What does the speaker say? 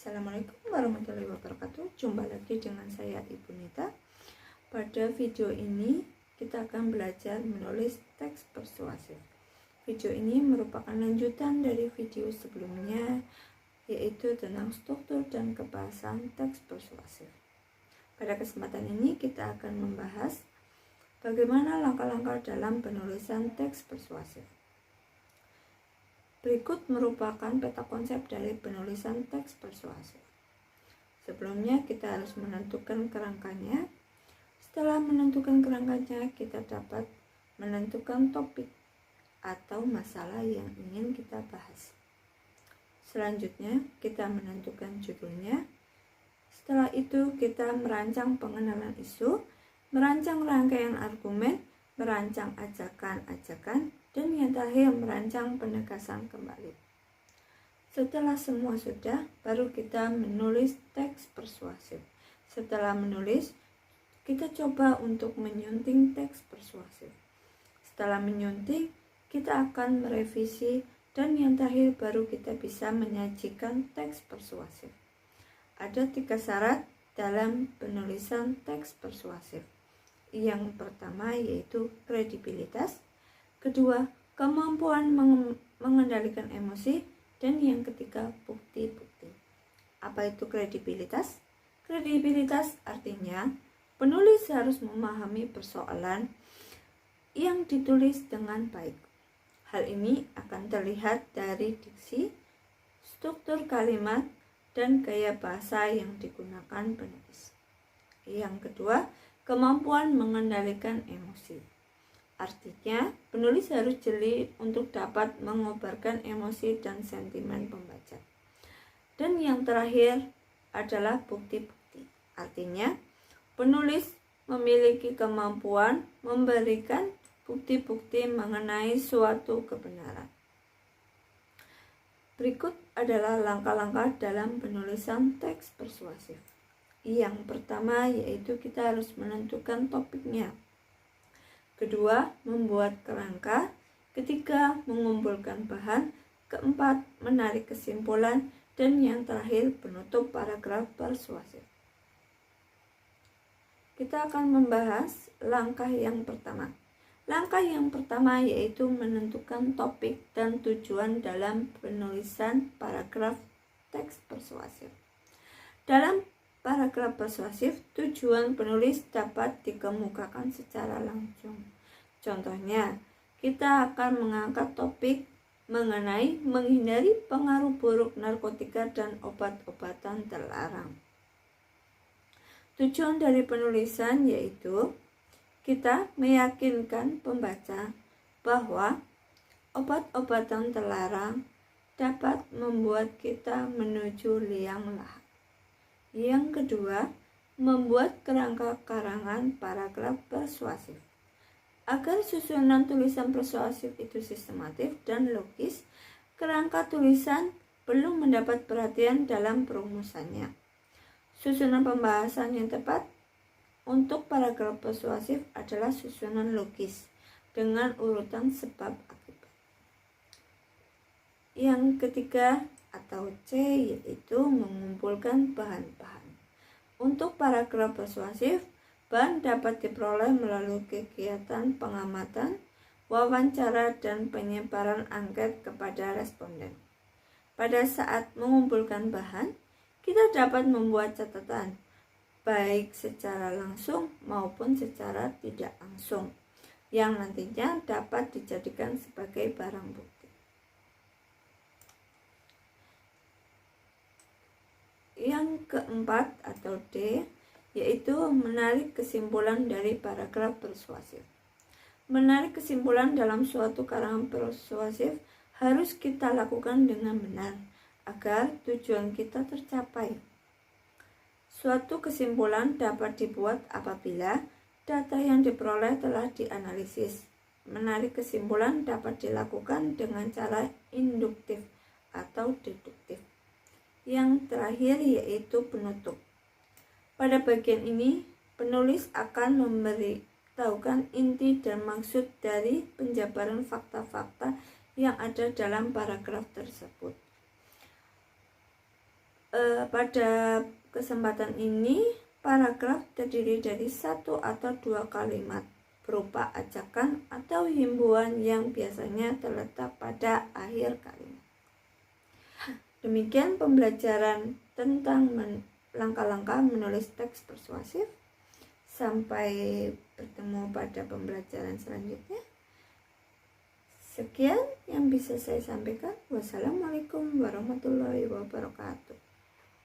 Assalamualaikum warahmatullahi wabarakatuh. Jumpa lagi dengan saya Ibu Nita. Pada video ini kita akan belajar menulis teks persuasif. Video ini merupakan lanjutan dari video sebelumnya, yaitu tentang struktur dan kebahasan teks persuasif. Pada kesempatan ini kita akan membahas bagaimana langkah-langkah dalam penulisan teks persuasif. Berikut merupakan peta konsep dari penulisan teks persuasif. Sebelumnya kita harus menentukan kerangkanya. Setelah menentukan kerangkanya, kita dapat menentukan topik atau masalah yang ingin kita bahas. Selanjutnya, kita menentukan judulnya. Setelah itu, kita merancang pengenalan isu, merancang rangkaian argumen, merancang ajakan-ajakan, dan yang terakhir merancang penegasan kembali. Setelah semua sudah, baru kita menulis teks persuasif. Setelah menulis, kita coba untuk menyunting teks persuasif. Setelah menyunting, kita akan merevisi, dan yang terakhir baru kita bisa menyajikan teks persuasif. Ada 3 syarat dalam penulisan teks persuasif. Yang pertama yaitu kredibilitas, kedua kemampuan mengendalikan emosi, dan yang ketiga bukti-bukti. Apa itu kredibilitas? Kredibilitas artinya penulis harus memahami persoalan yang ditulis dengan baik. Hal ini akan terlihat dari diksi, struktur kalimat, dan gaya bahasa yang digunakan penulis. Yang kedua, kemampuan mengendalikan emosi. Artinya, penulis harus jeli untuk dapat mengobarkan emosi dan sentimen pembaca. Dan yang terakhir adalah bukti-bukti. Artinya, penulis memiliki kemampuan memberikan bukti-bukti mengenai suatu kebenaran. Berikut adalah langkah-langkah dalam penulisan teks persuasif. Yang pertama yaitu kita harus menentukan topiknya. Kedua, membuat kerangka. Ketiga, mengumpulkan bahan. Keempat, menarik kesimpulan. Dan yang terakhir, penutup paragraf persuasif. Kita akan membahas langkah yang pertama. Langkah yang pertama yaitu menentukan topik dan tujuan dalam penulisan paragraf teks persuasif. Dalam paragraf persuasif, tujuan penulis dapat dikemukakan secara langsung. Contohnya, kita akan mengangkat topik mengenai menghindari pengaruh buruk narkotika dan obat-obatan terlarang. Tujuan dari penulisan yaitu kita meyakinkan pembaca bahwa obat-obatan terlarang dapat membuat kita menuju liang lahat. Yang kedua, membuat kerangka karangan paragraf persuasif. Agar susunan tulisan persuasif itu sistematis dan logis, kerangka tulisan perlu mendapat perhatian dalam perumusannya. Susunan pembahasan yang tepat untuk paragraf persuasif adalah susunan logis dengan urutan sebab akibat. Yang ketiga atau C yaitu mengumpulkan bahan-bahan. Untuk paragraf persuasif, bahan dapat diperoleh melalui kegiatan pengamatan, wawancara, dan penyebaran angket kepada responden. Pada saat mengumpulkan bahan, kita dapat membuat catatan, baik secara langsung maupun secara tidak langsung, yang nantinya dapat dijadikan sebagai barang bukti. Yang keempat atau D yaitu menarik kesimpulan dari paragraf persuasif. Menarik kesimpulan dalam suatu karangan persuasif harus kita lakukan dengan benar agar tujuan kita tercapai. Suatu kesimpulan dapat dibuat apabila data yang diperoleh telah dianalisis. Menarik kesimpulan dapat dilakukan dengan cara induktif atau deduktif. Yang terakhir yaitu penutup. Pada bagian ini, penulis akan memberitahukan inti dan maksud dari penjabaran fakta-fakta yang ada dalam paragraf tersebut. Pada kesempatan ini, paragraf terdiri dari 1 atau 2 kalimat berupa ajakan atau himbauan yang biasanya terletak pada akhir kalimat. Demikian pembelajaran tentang langkah-langkah menulis teks persuasif. Sampai bertemu pada pembelajaran selanjutnya. Sekian yang bisa saya sampaikan. Wassalamualaikum warahmatullahi wabarakatuh.